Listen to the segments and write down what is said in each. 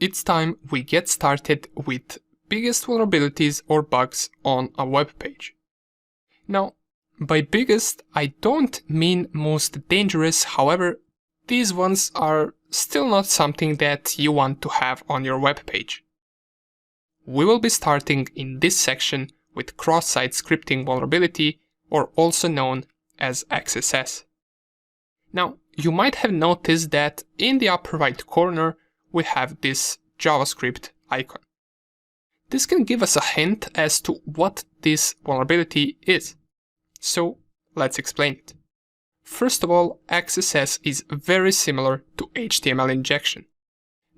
it's time we get started with biggest vulnerabilities or bugs on a web page. Now, by biggest, I don't mean most dangerous, however, these ones are still not something that you want to have on your web page. We will be starting in this section with cross-site scripting vulnerability, or also known as XSS. Now, you might have noticed that in the upper right corner we have this JavaScript icon. This can give us a hint as to what this vulnerability is. So let's explain it. First of all, XSS is very similar to HTML injection.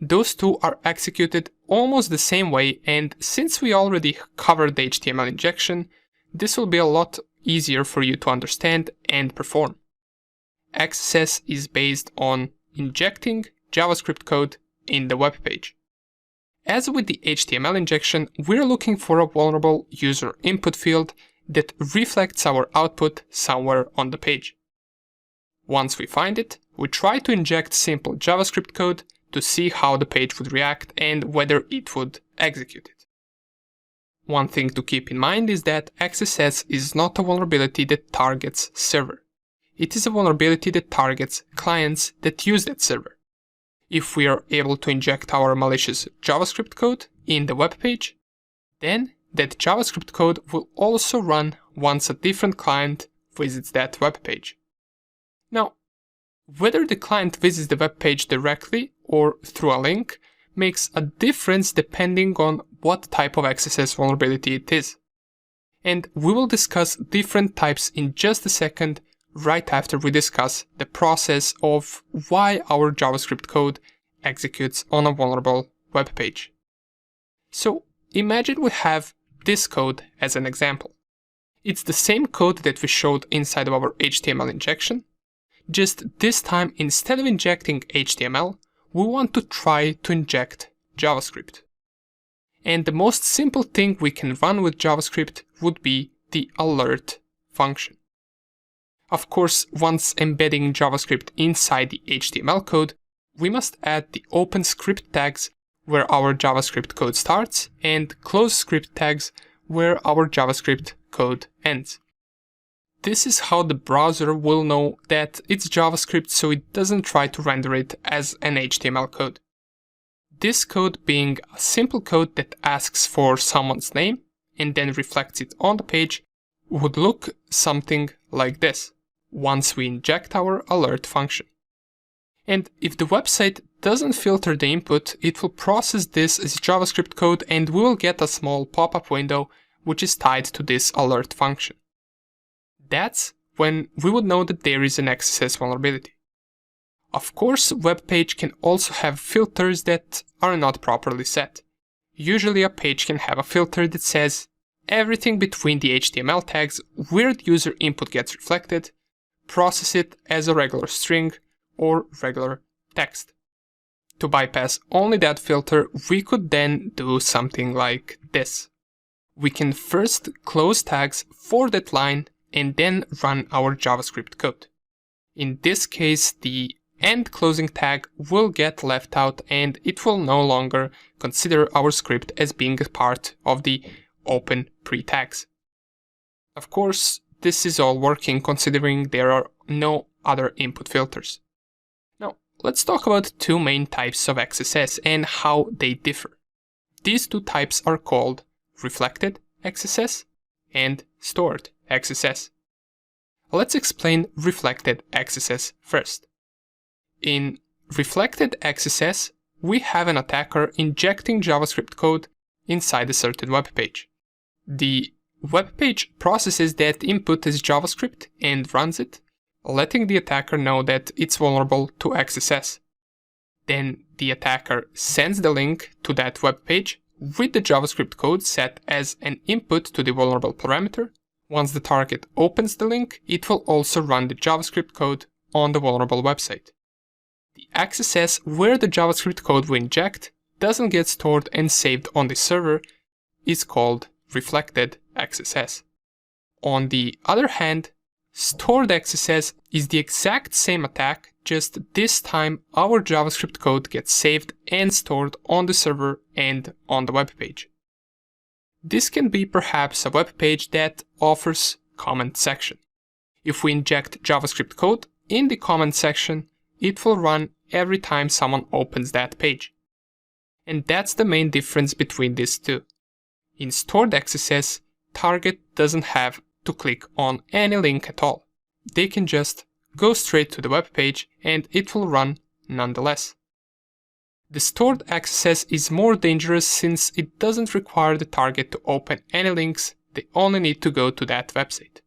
Those two are executed almost the same way, and since we already covered the HTML injection, this will be a lot easier for you to understand and perform. XSS is based on injecting JavaScript code in the web page. As with the HTML injection, we're looking for a vulnerable user input field that reflects our output somewhere on the page. Once we find it, we try to inject simple JavaScript code to see how the page would react and whether it would execute it. One thing to keep in mind is that XSS is not a vulnerability that targets server. It is a vulnerability that targets clients that use that server. If we are able to inject our malicious JavaScript code in the web page, then that JavaScript code will also run once a different client visits that web page. Now, whether the client visits the web page directly or through a link makes a difference depending on what type of XSS vulnerability it is. And we will discuss different types in just a second, right after we discuss the process of why our JavaScript code executes on a vulnerable web page. So imagine we have this code as an example. It's the same code that we showed inside of our HTML injection, just this time instead of injecting HTML, we want to try to inject JavaScript. And the most simple thing we can run with JavaScript would be the alert function. Of course, once embedding JavaScript inside the HTML code, we must add the open script tags where our JavaScript code starts and close script tags where our JavaScript code ends. This is how the browser will know that it's JavaScript, so it doesn't try to render it as an HTML code. This code being a simple code that asks for someone's name and then reflects it on the page would look something like this once we inject our alert function. And if the website doesn't filter the input, it will process this as JavaScript code and we will get a small pop-up window which is tied to this alert function. That's when we would know that there is an XSS vulnerability. Of course, web page can also have filters that are not properly set. Usually a page can have a filter that says everything between the HTML tags where the user input gets reflected, process it as a regular string or regular text. To bypass only that filter, we could then do something like this. We can first close tags for that line and then run our JavaScript code. In this case, the end closing tag will get left out and it will no longer consider our script as being a part of the open pre-tags. Of course, this is all working considering there are no other input filters. Now, let's talk about two main types of XSS and how they differ. These two types are called reflected XSS and stored XSS. Let's explain reflected XSS first. In reflected XSS, we have an attacker injecting JavaScript code inside a certain web page. The web page processes that input as JavaScript and runs it, letting the attacker know that it's vulnerable to XSS. Then the attacker sends the link to that web page with the JavaScript code set as an input to the vulnerable parameter. Once the target opens the link, it will also run the JavaScript code on the vulnerable website. The XSS where the JavaScript code we inject doesn't get stored and saved on the server is called reflected XSS. On the other hand, stored XSS is the exact same attack, just this time our JavaScript code gets saved and stored on the server and on the web page. This can be perhaps a web page that offers comment section. If we inject JavaScript code in the comment section, it will run every time someone opens that page. And that's the main difference between these two. In stored XSS, target doesn't have to click on any link at all. They can just go straight to the web page and it will run nonetheless. The stored XSS is more dangerous since it doesn't require the target to open any links, they only need to go to that website.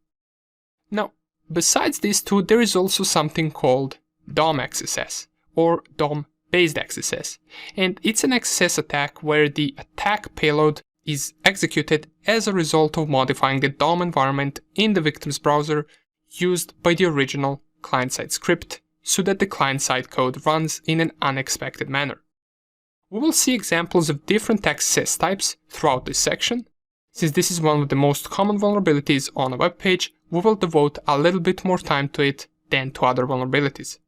Now, besides these two, there is also something called DOM XSS, or DOM-based XSS, and it's an XSS attack where the attack payload is executed as a result of modifying the DOM environment in the victim's browser used by the original client-side script so that the client-side code runs in an unexpected manner. We will see examples of different XSS types throughout this section. Since this is one of the most common vulnerabilities on a web page, we will devote a little bit more time to it than to other vulnerabilities.